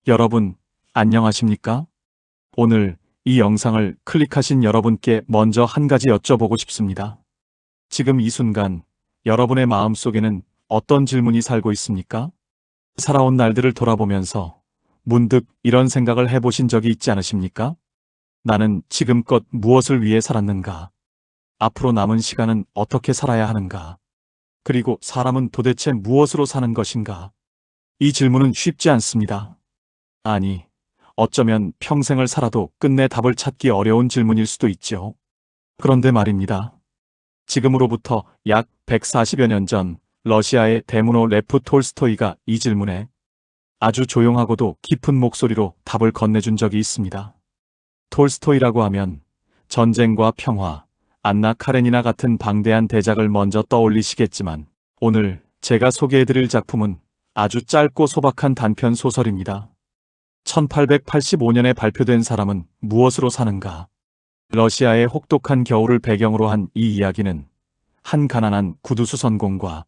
여러분, 안녕하십니까? 오늘 이 영상을 클릭하신 여러분께 먼저 한 가지 여쭤보고 싶습니다. 지금 이 순간 여러분의 마음속에는 어떤 질문이 살고 있습니까? 살아온 날들을 돌아보면서 문득 이런 생각을 해보신 적이 있지 않으십니까? 나는 지금껏 무엇을 위해 살았는가? 앞으로 남은 시간은 어떻게 살아야 하는가? 그리고 사람은 도대체 무엇으로 사는 것인가? 이 질문은 쉽지 않습니다. 아니, 어쩌면 평생을 살아도 끝내 답을 찾기 어려운 질문일 수도 있죠. 그런데 말입니다. 지금으로부터 약 140여 년 전 러시아의 대문호 레프 톨스토이가 이 질문에 아주 조용하고도 깊은 목소리로 답을 건네준 적이 있습니다. 톨스토이라고 하면 전쟁과 평화, 안나 카레니나 같은 방대한 대작을 먼저 떠올리시겠지만 오늘 제가 소개해드릴 작품은 아주 짧고 소박한 단편 소설입니다. 1885년에 발표된 사람은 무엇으로 사는가? 러시아의 혹독한 겨울을 배경으로 한 이 이야기는 한 가난한 구두수선공과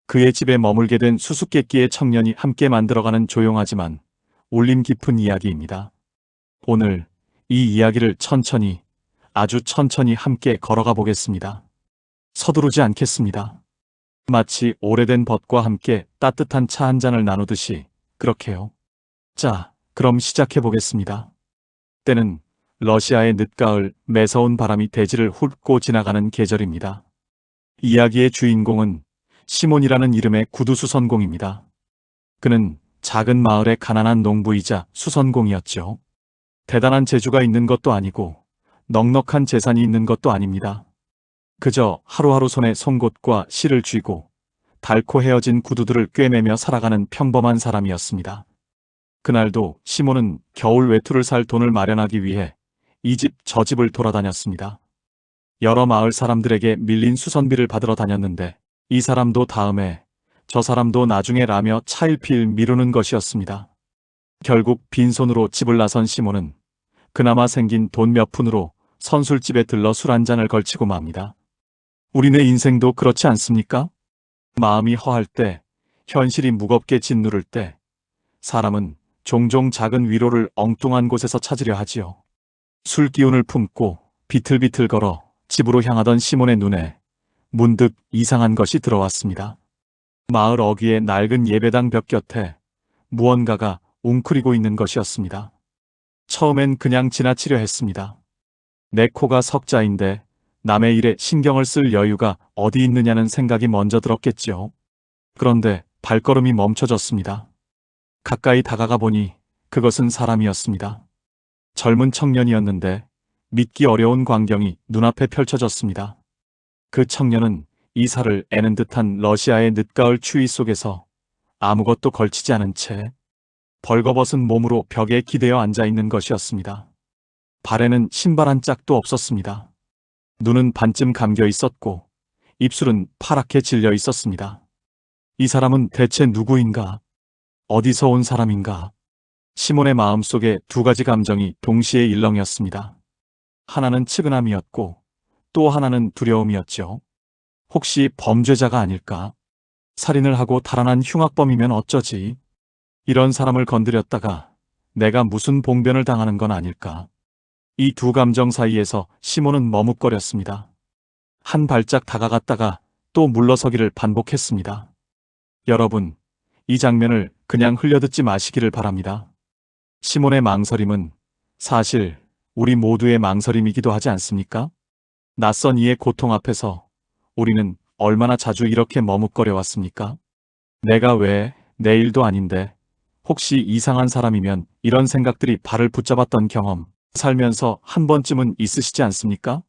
그의 집에 머물게 된 수수께끼의 청년이 함께 만들어가는 조용하지만 울림 깊은 이야기입니다. 오늘 이 이야기를 천천히, 아주 천천히 함께 걸어가 보겠습니다. 서두르지 않겠습니다. 마치 오래된 벗과 함께 따뜻한 차 한 잔을 나누듯이 그렇게요. 자, 그럼 시작해 보겠습니다. 때는 러시아의 늦가을, 매서운 바람이 대지를 훑고 지나가는 계절입니다. 이야기의 주인공은 시몬이라는 이름의 구두수선공입니다. 그는 작은 마을의 가난한 농부이자 수선공이었죠. 대단한 재주가 있는 것도 아니고 넉넉한 재산이 있는 것도 아닙니다. 그저 하루하루 손에 송곳과 실을 쥐고 닳고 헤어진 구두들을 꿰매며 살아가는 평범한 사람이었습니다. 그날도 시몬은 겨울 외투를 살 돈을 마련하기 위해 이 집 저 집을 돌아다녔습니다. 여러 마을 사람들에게 밀린 수선비를 받으러 다녔는데 이 사람도 다음에 저 사람도 나중에 라며 차일피일 미루는 것이었습니다. 결국 빈손으로 집을 나선 시몬은 그나마 생긴 돈 몇 푼으로 선술집에 들러 술 한 잔을 걸치고 맙니다. 우리네 인생도 그렇지 않습니까? 마음이 허할 때, 현실이 무겁게 짓누를 때 사람은 종종 작은 위로를 엉뚱한 곳에서 찾으려 하지요. 술 기운을 품고 비틀비틀 걸어 집으로 향하던 시몬의 눈에 문득 이상한 것이 들어왔습니다. 마을 어귀의 낡은 예배당 벽 곁에 무언가가 웅크리고 있는 것이었습니다. 처음엔 그냥 지나치려 했습니다. 내 코가 석자인데 남의 일에 신경을 쓸 여유가 어디 있느냐는 생각이 먼저 들었겠지요. 그런데 발걸음이 멈춰졌습니다. 가까이 다가가 보니 그것은 사람이었습니다. 젊은 청년이었는데 믿기 어려운 광경이 눈앞에 펼쳐졌습니다. 그 청년은 이살을 애는 듯한 러시아의 늦가을 추위 속에서 아무것도 걸치지 않은 채 벌거벗은 몸으로 벽에 기대어 앉아 있는 것이었습니다. 발에는 신발 한 짝도 없었습니다. 눈은 반쯤 감겨 있었고 입술은 파랗게 질려 있었습니다. 이 사람은 대체 누구인가? 어디서 온 사람인가? 시몬의 마음속에 두 가지 감정이 동시에 일렁였습니다. 하나는 측은함이었고 또 하나는 두려움이었죠. 혹시 범죄자가 아닐까? 살인을 하고 달아난 흉악범이면 어쩌지? 이런 사람을 건드렸다가 내가 무슨 봉변을 당하는 건 아닐까? 이 두 감정 사이에서 시몬은 머뭇거렸습니다. 한 발짝 다가갔다가 또 물러서기를 반복했습니다. 여러분, 이 장면을 그냥 흘려듣지 마시기를 바랍니다. 시몬의 망설임은 사실 우리 모두의 망설임이기도 하지 않습니까? 낯선 이의 고통 앞에서 우리는 얼마나 자주 이렇게 머뭇거려 왔습니까? 내가 왜, 내 일도 아닌데, 혹시 이상한 사람이면 이런 생각들이 발을 붙잡았던 경험, 살면서 한 번쯤은 있으시지 않습니까?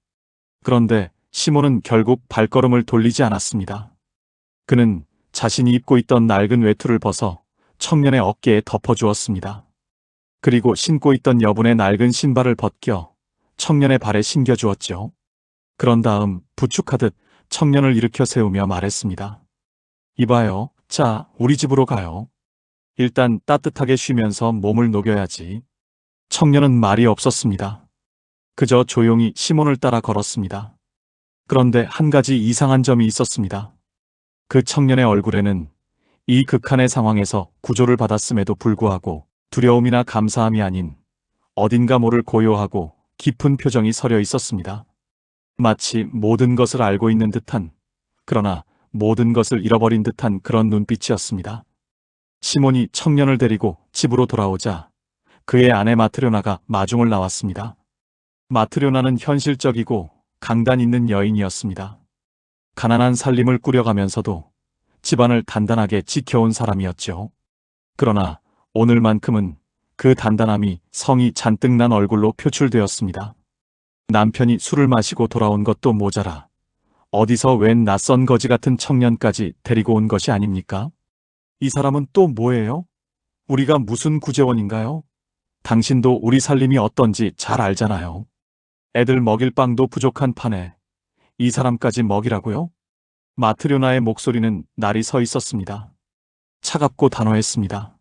그런데 시몬은 결국 발걸음을 돌리지 않았습니다. 그는 자신이 입고 있던 낡은 외투를 벗어 청년의 어깨에 덮어주었습니다. 그리고 신고 있던 여분의 낡은 신발을 벗겨 청년의 발에 신겨주었죠. 그런 다음 부축하듯 청년을 일으켜 세우며 말했습니다. 이봐요. 자, 우리 집으로 가요. 일단 따뜻하게 쉬면서 몸을 녹여야지. 청년은 말이 없었습니다. 그저 조용히 시몬을 따라 걸었습니다. 그런데 한 가지 이상한 점이 있었습니다. 그 청년의 얼굴에는 이 극한의 상황에서 구조를 받았음에도 불구하고 두려움이나 감사함이 아닌 어딘가 모를 고요하고 깊은 표정이 서려 있었습니다. 마치 모든 것을 알고 있는 듯한, 그러나 모든 것을 잃어버린 듯한 그런 눈빛이었습니다. 시몬이 청년을 데리고 집으로 돌아오자 그의 아내 마트료나가 마중을 나왔습니다. 마트료나는 현실적이고 강단 있는 여인이었습니다. 가난한 살림을 꾸려가면서도 집안을 단단하게 지켜온 사람이었죠. 그러나 오늘만큼은 그 단단함이 성이 잔뜩 난 얼굴로 표출되었습니다. 남편이 술을 마시고 돌아온 것도 모자라 어디서 웬 낯선 거지 같은 청년까지 데리고 온 것이 아닙니까? 이 사람은 또 뭐예요? 우리가 무슨 구제원인가요? 당신도 우리 살림이 어떤지 잘 알잖아요. 애들 먹일 빵도 부족한 판에 이 사람까지 먹이라고요? 마트료나의 목소리는 날이 서 있었습니다. 차갑고 단호했습니다.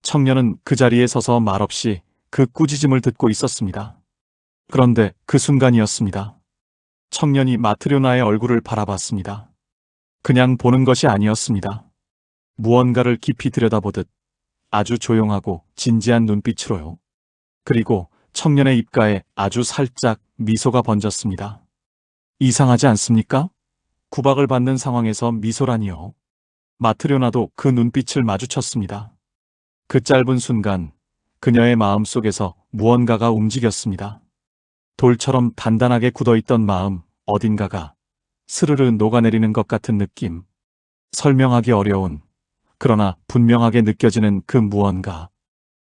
청년은 그 자리에 서서 말없이 그 꾸짖음을 듣고 있었습니다. 그런데 그 순간이었습니다. 청년이 마트료나의 얼굴을 바라봤습니다. 그냥 보는 것이 아니었습니다. 무언가를 깊이 들여다보듯 아주 조용하고 진지한 눈빛으로요. 그리고 청년의 입가에 아주 살짝 미소가 번졌습니다. 이상하지 않습니까? 구박을 받는 상황에서 미소라니요. 마트료나도 그 눈빛을 마주쳤습니다. 그 짧은 순간 그녀의 마음속에서 무언가가 움직였습니다. 돌처럼 단단하게 굳어있던 마음 어딘가가 스르르 녹아내리는 것 같은 느낌. 설명하기 어려운, 그러나 분명하게 느껴지는 그 무언가.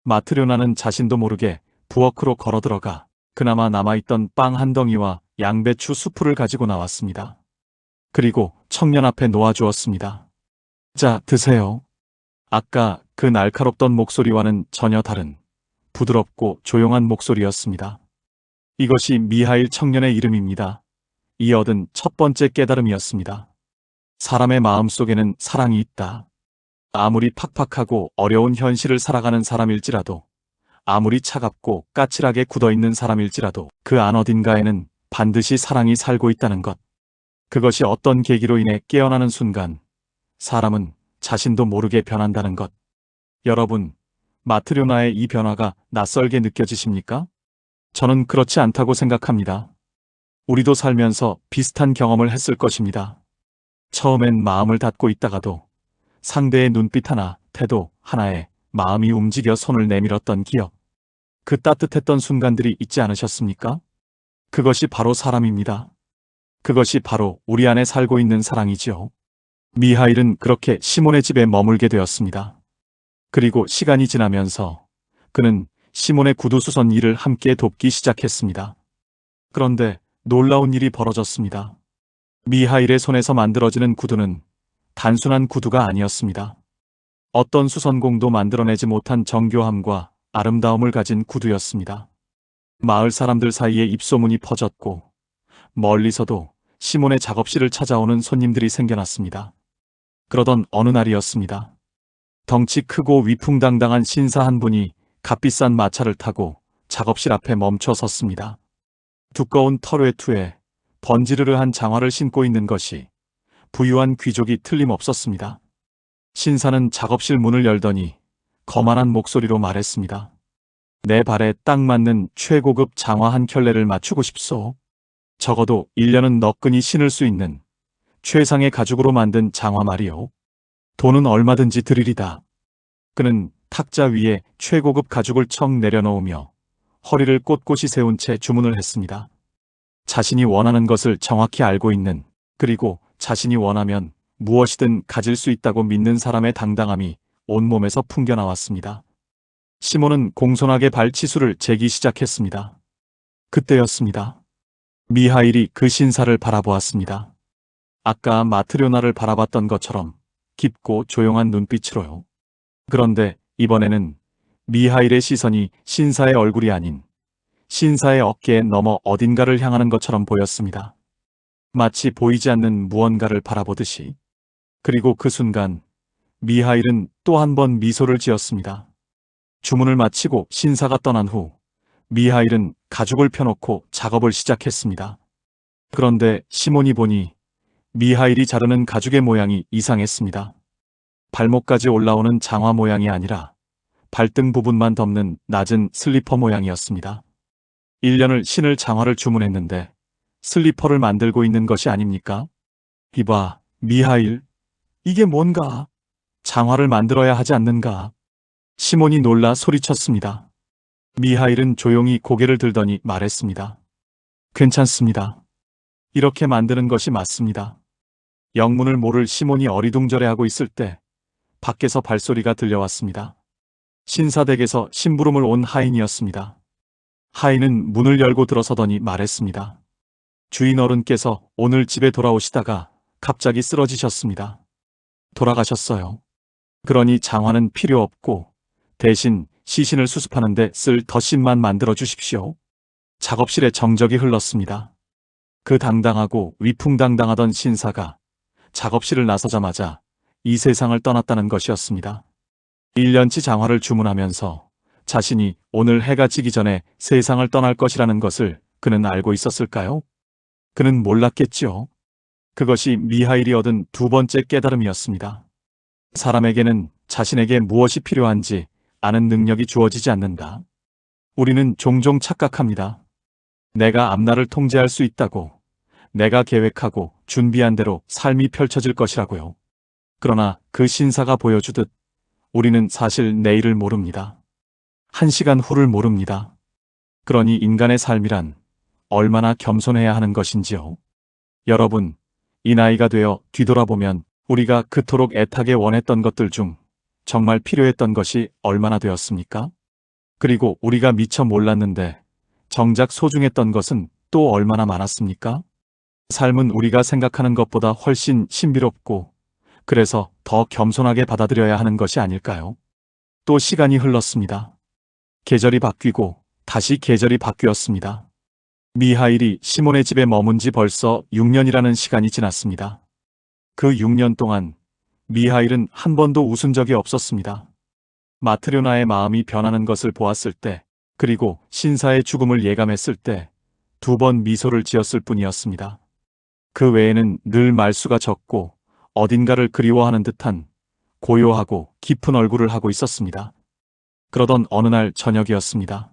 마트료나는 자신도 모르게 부엌으로 걸어들어가 그나마 남아있던 빵 한 덩이와 양배추 수프를 가지고 나왔습니다. 그리고 청년 앞에 놓아주었습니다. 자, 드세요. 아까 그 날카롭던 목소리와는 전혀 다른 부드럽고 조용한 목소리였습니다. 이것이 미하일 청년의 이름입니다. 이 얻은 첫 번째 깨달음이었습니다. 사람의 마음 속에는 사랑이 있다. 아무리 팍팍하고 어려운 현실을 살아가는 사람일지라도, 아무리 차갑고 까칠하게 굳어있는 사람일지라도 그 안 어딘가에는 반드시 사랑이 살고 있다는 것. 그것이 어떤 계기로 인해 깨어나는 순간 사람은 자신도 모르게 변한다는 것. 여러분, 마트료나의 이 변화가 낯설게 느껴지십니까? 저는 그렇지 않다고 생각합니다. 우리도 살면서 비슷한 경험을 했을 것입니다. 처음엔 마음을 닫고 있다가도 상대의 눈빛 하나, 태도 하나에 마음이 움직여 손을 내밀었던 기억. 그 따뜻했던 순간들이 있지 않으셨습니까? 그것이 바로 사람입니다. 그것이 바로 우리 안에 살고 있는 사랑이지요. 미하일은 그렇게 시몬의 집에 머물게 되었습니다. 그리고 시간이 지나면서 그는 시몬의 구두 수선 일을 함께 돕기 시작했습니다. 그런데 놀라운 일이 벌어졌습니다. 미하일의 손에서 만들어지는 구두는 단순한 구두가 아니었습니다. 어떤 수선공도 만들어내지 못한 정교함과 아름다움을 가진 구두였습니다. 마을 사람들 사이에 입소문이 퍼졌고 멀리서도 시몬의 작업실을 찾아오는 손님들이 생겨났습니다. 그러던 어느 날이었습니다. 덩치 크고 위풍당당한 신사 한 분이 값비싼 마차를 타고 작업실 앞에 멈춰 섰습니다. 두꺼운 털외투에 번지르르한 장화를 신고 있는 것이 부유한 귀족이 틀림없었습니다. 신사는 작업실 문을 열더니 거만한 목소리로 말했습니다. 내 발에 딱 맞는 최고급 장화 한 켤레를 맞추고 싶소. 적어도 1년은 너끈히 신을 수 있는 최상의 가죽으로 만든 장화 말이오. 돈은 얼마든지 드리리다. 그는 탁자 위에 최고급 가죽을 척 내려놓으며 허리를 꼿꼿이 세운 채 주문을 했습니다. 자신이 원하는 것을 정확히 알고 있는, 그리고 자신이 원하면 무엇이든 가질 수 있다고 믿는 사람의 당당함이 온몸에서 풍겨나왔습니다. 시몬은 공손하게 발치수를 재기 시작했습니다. 그때였습니다. 미하일이 그 신사를 바라보았습니다. 아까 마트료나를 바라봤던 것처럼 깊고 조용한 눈빛으로요. 그런데 이번에는 미하일의 시선이 신사의 얼굴이 아닌 신사의 어깨에 넘어 어딘가를 향하는 것처럼 보였습니다. 마치 보이지 않는 무언가를 바라보듯이. 그리고 그 순간 미하일은 또 한 번 미소를 지었습니다. 주문을 마치고 신사가 떠난 후 미하일은 가죽을 펴놓고 작업을 시작했습니다. 그런데 시몬이 보니 미하일이 자르는 가죽의 모양이 이상했습니다. 발목까지 올라오는 장화 모양이 아니라 발등 부분만 덮는 낮은 슬리퍼 모양이었습니다. 1년을 신을 장화를 주문했는데 슬리퍼를 만들고 있는 것이 아닙니까? 이봐, 미하일. 이게 뭔가? 장화를 만들어야 하지 않는가? 시몬이 놀라 소리쳤습니다. 미하일은 조용히 고개를 들더니 말했습니다. 괜찮습니다. 이렇게 만드는 것이 맞습니다. 영문을 모를 시몬이 어리둥절해하고 있을 때 밖에서 발소리가 들려왔습니다. 신사댁에서 심부름을 온 하인이었습니다. 하인은 문을 열고 들어서더니 말했습니다. 주인 어른께서 오늘 집에 돌아오시다가 갑자기 쓰러지셨습니다. 돌아가셨어요. 그러니 장화는 필요 없고 대신 시신을 수습하는데 쓸 덧신만 만들어 주십시오. 작업실에 정적이 흘렀습니다. 그 당당하고 위풍당당하던 신사가 작업실을 나서자마자 이 세상을 떠났다는 것이었습니다. 1년치 장화를 주문하면서 자신이 오늘 해가 지기 전에 세상을 떠날 것이라는 것을 그는 알고 있었을까요? 그는 몰랐겠죠. 그것이 미하일이 얻은 두 번째 깨달음이었습니다. 사람에게는 자신에게 무엇이 필요한지 아는 능력이 주어지지 않는다. 우리는 종종 착각합니다. 내가 앞날을 통제할 수 있다고, 내가 계획하고 준비한 대로 삶이 펼쳐질 것이라고요. 그러나 그 신사가 보여주듯 우리는 사실 내일을 모릅니다. 1시간 후를 모릅니다. 그러니 인간의 삶이란 얼마나 겸손해야 하는 것인지요. 여러분, 이 나이가 되어 뒤돌아보면 우리가 그토록 애타게 원했던 것들 중 정말 필요했던 것이 얼마나 되었습니까? 그리고 우리가 미처 몰랐는데 정작 소중했던 것은 또 얼마나 많았습니까? 삶은 우리가 생각하는 것보다 훨씬 신비롭고 그래서 더 겸손하게 받아들여야 하는 것이 아닐까요? 또 시간이 흘렀습니다. 계절이 바뀌고 다시 계절이 바뀌었습니다. 미하일이 시몬의 집에 머문 지 벌써 6년이라는 시간이 지났습니다. 그 6년 동안 미하일은 한 번도 웃은 적이 없었습니다. 마트료나의 마음이 변하는 것을 보았을 때, 그리고 신사의 죽음을 예감했을 때 2번 미소를 지었을 뿐이었습니다. 그 외에는 늘 말수가 적고 어딘가를 그리워하는 듯한 고요하고 깊은 얼굴을 하고 있었습니다. 그러던 어느 날 저녁이었습니다.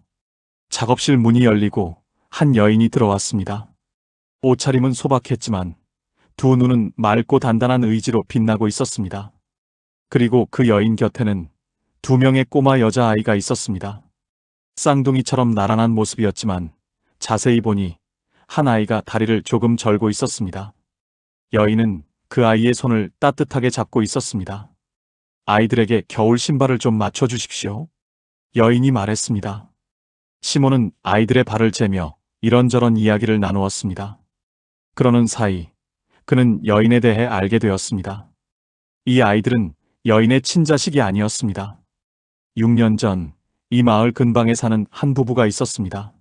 작업실 문이 열리고 한 여인이 들어왔습니다. 옷차림은 소박했지만 두 눈은 맑고 단단한 의지로 빛나고 있었습니다. 그리고 그 여인 곁에는 2명의 꼬마 여자아이가 있었습니다. 쌍둥이처럼 나란한 모습이었지만 자세히 보니 한 아이가 다리를 조금 절고 있었습니다. 여인은 그 아이의 손을 따뜻하게 잡고 있었습니다. 아이들에게 겨울 신발을 좀 맞춰주십시오. 여인이 말했습니다. 시몬은 아이들의 발을 재며 이런저런 이야기를 나누었습니다. 그러는 사이 그는 여인에 대해 알게 되었습니다. 이 아이들은 여인의 친자식이 아니었습니다. 6년 전 이 마을 근방에 사는 한 부부가 있었습니다.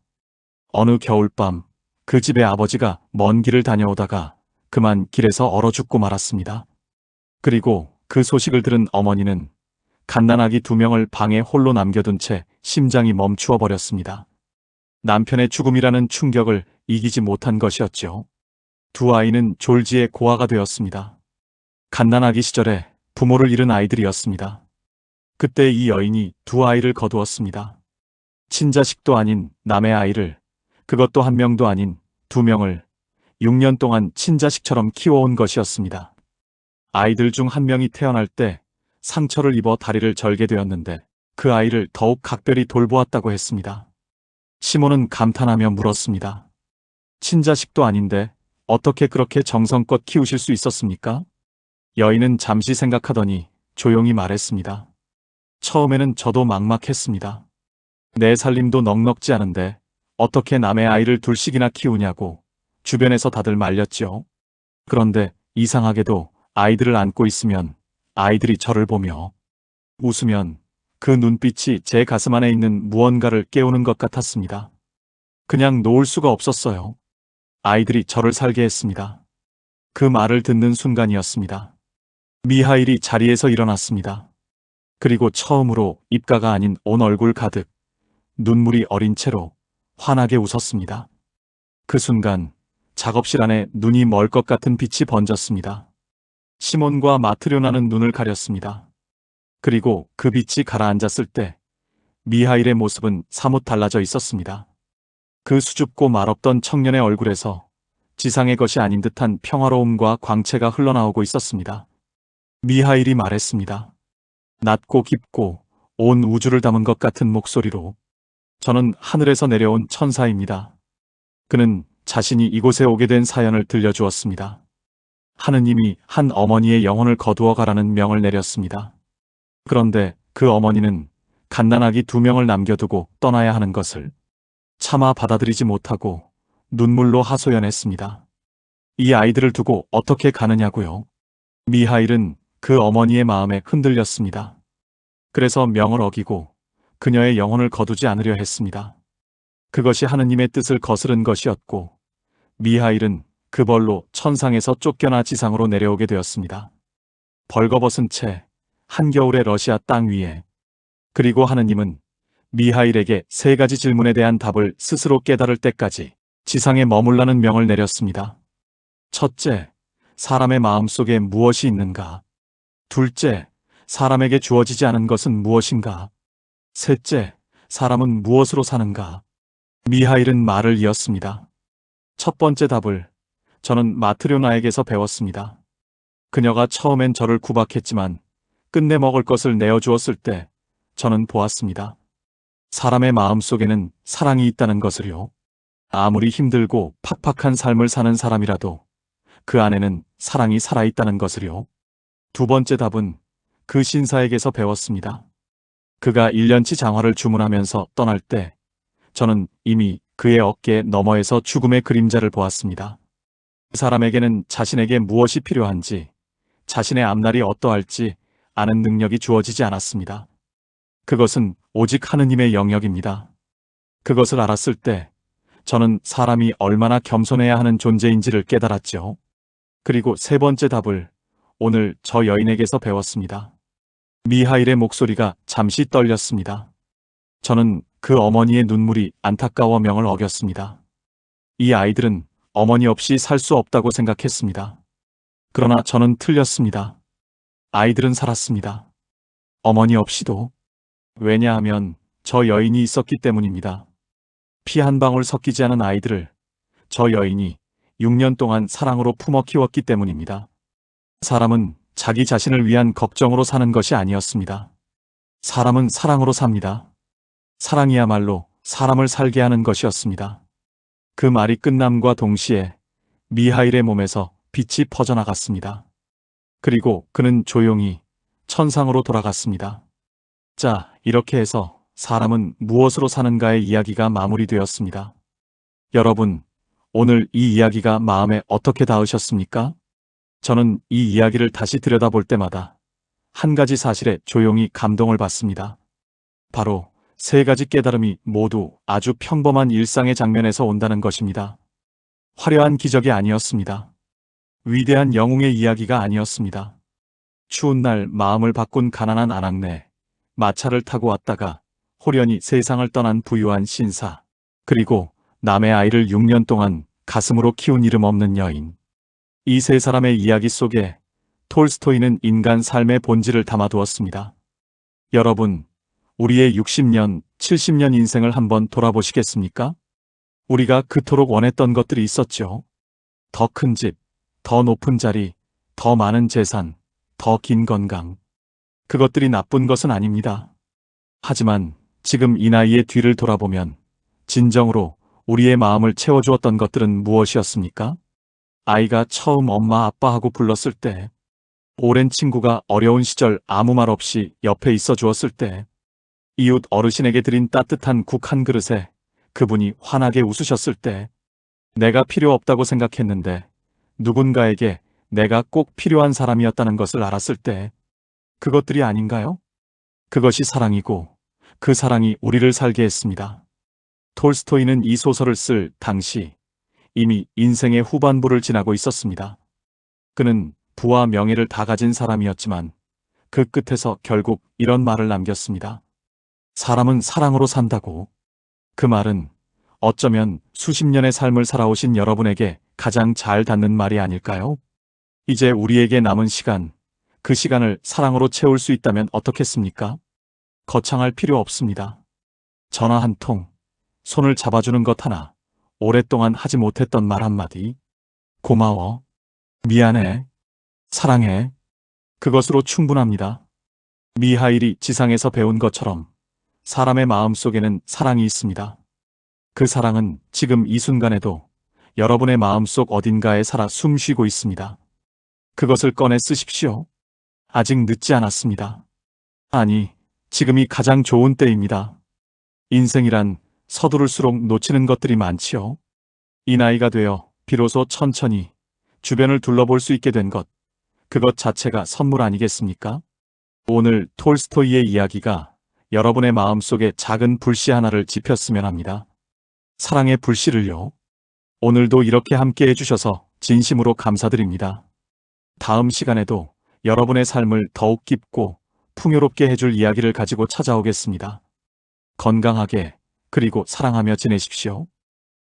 어느 겨울밤 그 집의 아버지가 먼 길을 다녀오다가 그만 길에서 얼어 죽고 말았습니다. 그리고 그 소식을 들은 어머니는 갓난아기 2명을 방에 홀로 남겨둔 채 심장이 멈추어 버렸습니다. 남편의 죽음이라는 충격을 이기지 못한 것이었죠. 두 아이는 졸지에 고아가 되었습니다. 갓난아기 시절에 부모를 잃은 아이들이었습니다. 그때 이 여인이 두 아이를 거두었습니다. 친자식도 아닌 남의 아이를, 그것도 한 명도 아닌 2명을 6년 동안 친자식처럼 키워온 것이었습니다. 아이들 중 한 명이 태어날 때 상처를 입어 다리를 절게 되었는데 그 아이를 더욱 각별히 돌보았다고 했습니다. 시몬은 감탄하며 물었습니다. 친자식도 아닌데 어떻게 그렇게 정성껏 키우실 수 있었습니까? 여인은 잠시 생각하더니 조용히 말했습니다. 처음에는 저도 막막했습니다. 내 살림도 넉넉지 않은데 어떻게 남의 아이를 둘씩이나 키우냐고 주변에서 다들 말렸죠. 그런데 이상하게도 아이들을 안고 있으면 아이들이 저를 보며 웃으면 그 눈빛이 제 가슴 안에 있는 무언가를 깨우는 것 같았습니다. 그냥 놓을 수가 없었어요. 아이들이 저를 살게 했습니다. 그 말을 듣는 순간이었습니다. 미하일이 자리에서 일어났습니다. 그리고 처음으로 입가가 아닌 온 얼굴 가득 눈물이 어린 채로 환하게 웃었습니다. 그 순간 작업실 안에 눈이 멀 것 같은 빛이 번졌습니다. 시몬과 마트료나는 눈을 가렸습니다. 그리고 그 빛이 가라앉았을 때 미하일의 모습은 사뭇 달라져 있었습니다. 그 수줍고 말없던 청년의 얼굴에서 지상의 것이 아닌 듯한 평화로움과 광채가 흘러나오고 있었습니다. 미하일이 말했습니다. 낮고 깊고 온 우주를 담은 것 같은 목소리로, 저는 하늘에서 내려온 천사입니다. 그는 자신이 이곳에 오게 된 사연을 들려주었습니다. 하느님이 한 어머니의 영혼을 거두어 가라는 명을 내렸습니다. 그런데 그 어머니는 갓난아기 2명을 남겨두고 떠나야 하는 것을 차마 받아들이지 못하고 눈물로 하소연했습니다. 이 아이들을 두고 어떻게 가느냐고요? 미하일은 그 어머니의 마음에 흔들렸습니다. 그래서 명을 어기고 그녀의 영혼을 거두지 않으려 했습니다. 그것이 하느님의 뜻을 거스른 것이었고, 미하일은 그 벌로 천상에서 쫓겨나 지상으로 내려오게 되었습니다. 벌거벗은 채 한겨울의 러시아 땅 위에. 그리고 하느님은 미하일에게 3가지 질문에 대한 답을 스스로 깨달을 때까지 지상에 머물라는 명을 내렸습니다. 첫째, 사람의 마음속에 무엇이 있는가? 둘째, 사람에게 주어지지 않은 것은 무엇인가? 셋째, 사람은 무엇으로 사는가? 미하일은 말을 이었습니다. 첫 번째 답을 저는 마트료나에게서 배웠습니다. 그녀가 처음엔 저를 구박했지만 끝내 먹을 것을 내어주었을 때 저는 보았습니다. 사람의 마음속에는 사랑이 있다는 것을요. 아무리 힘들고 팍팍한 삶을 사는 사람이라도 그 안에는 사랑이 살아있다는 것을요. 두 번째 답은 그 신사에게서 배웠습니다. 그가 1년치 장화를 주문하면서 떠날 때 저는 이미 그의 어깨 너머에서 죽음의 그림자를 보았습니다. 그 사람에게는 자신에게 무엇이 필요한지, 자신의 앞날이 어떠할지 아는 능력이 주어지지 않았습니다. 그것은 오직 하느님의 영역입니다. 그것을 알았을 때 저는 사람이 얼마나 겸손해야 하는 존재인지를 깨달았죠. 그리고 세 번째 답을 오늘 저 여인에게서 배웠습니다. 미하일의 목소리가 잠시 떨렸습니다. 저는 그 어머니의 눈물이 안타까워 명을 어겼습니다. 이 아이들은 어머니 없이 살 수 없다고 생각했습니다. 그러나 저는 틀렸습니다. 아이들은 살았습니다. 어머니 없이도. 왜냐하면 저 여인이 있었기 때문입니다. 피 한 방울 섞이지 않은 아이들을 저 여인이 6년 동안 사랑으로 품어 키웠기 때문입니다. 사람은 자기 자신을 위한 걱정으로 사는 것이 아니었습니다. 사람은 사랑으로 삽니다. 사랑이야말로 사람을 살게 하는 것이었습니다. 그 말이 끝남과 동시에 미하일의 몸에서 빛이 퍼져나갔습니다. 그리고 그는 조용히 천상으로 돌아갔습니다. 자, 이렇게 해서 사람은 무엇으로 사는가의 이야기가 마무리되었습니다. 여러분, 오늘 이 이야기가 마음에 어떻게 닿으셨습니까? 저는 이 이야기를 다시 들여다볼 때마다 한 가지 사실에 조용히 감동을 받습니다. 바로 3가지 깨달음이 모두 아주 평범한 일상의 장면에서 온다는 것입니다. 화려한 기적이 아니었습니다. 위대한 영웅의 이야기가 아니었습니다. 추운 날 마음을 바꾼 가난한 아낙네, 마차를 타고 왔다가 호련히 세상을 떠난 부유한 신사, 그리고 남의 아이를 6년 동안 가슴으로 키운 이름 없는 여인. 이 3사람의 이야기 속에 톨스토이는 인간 삶의 본질을 담아두었습니다. 여러분, 우리의 60년, 70년 인생을 한번 돌아보시겠습니까? 우리가 그토록 원했던 것들이 있었죠. 더 큰 집, 더 높은 자리, 더 많은 재산, 더 긴 건강. 그것들이 나쁜 것은 아닙니다. 하지만 지금 이 나이의 뒤를 돌아보면 진정으로 우리의 마음을 채워주었던 것들은 무엇이었습니까? 아이가 처음 엄마 아빠하고 불렀을 때, 오랜 친구가 어려운 시절 아무 말 없이 옆에 있어 주었을 때, 이웃 어르신에게 드린 따뜻한 국 한 그릇에 그분이 환하게 웃으셨을 때, 내가 필요 없다고 생각했는데 누군가에게 내가 꼭 필요한 사람이었다는 것을 알았을 때, 그것들이 아닌가요? 그것이 사랑이고 그 사랑이 우리를 살게 했습니다. 톨스토이는 이 소설을 쓸 당시 이미 인생의 후반부를 지나고 있었습니다. 그는 부와 명예를 다 가진 사람이었지만 그 끝에서 결국 이런 말을 남겼습니다. 사람은 사랑으로 산다고. 그 말은 어쩌면 수십 년의 삶을 살아오신 여러분에게 가장 잘 닿는 말이 아닐까요? 이제 우리에게 남은 시간, 그 시간을 사랑으로 채울 수 있다면 어떻겠습니까? 거창할 필요 없습니다. 전화 한 통, 손을 잡아주는 것 하나, 오랫동안 하지 못했던 말 한마디. 고마워. 미안해. 사랑해. 그것으로 충분합니다. 미하일이 지상에서 배운 것처럼 사람의 마음 속에는 사랑이 있습니다. 그 사랑은 지금 이 순간에도 여러분의 마음속 어딘가에 살아 숨쉬고 있습니다. 그것을 꺼내 쓰십시오. 아직 늦지 않았습니다. 아니, 지금이 가장 좋은 때입니다. 인생이란 서두를수록 놓치는 것들이 많지요. 이 나이가 되어 비로소 천천히 주변을 둘러볼 수 있게 된 것, 그것 자체가 선물 아니겠습니까? 오늘 톨스토이의 이야기가 여러분의 마음속에 작은 불씨 하나를 지폈으면 합니다. 사랑의 불씨를요. 오늘도 이렇게 함께 해주셔서 진심으로 감사드립니다. 다음 시간에도 여러분의 삶을 더욱 깊고 풍요롭게 해줄 이야기를 가지고 찾아오겠습니다. 건강하게 그리고 사랑하며 지내십시오.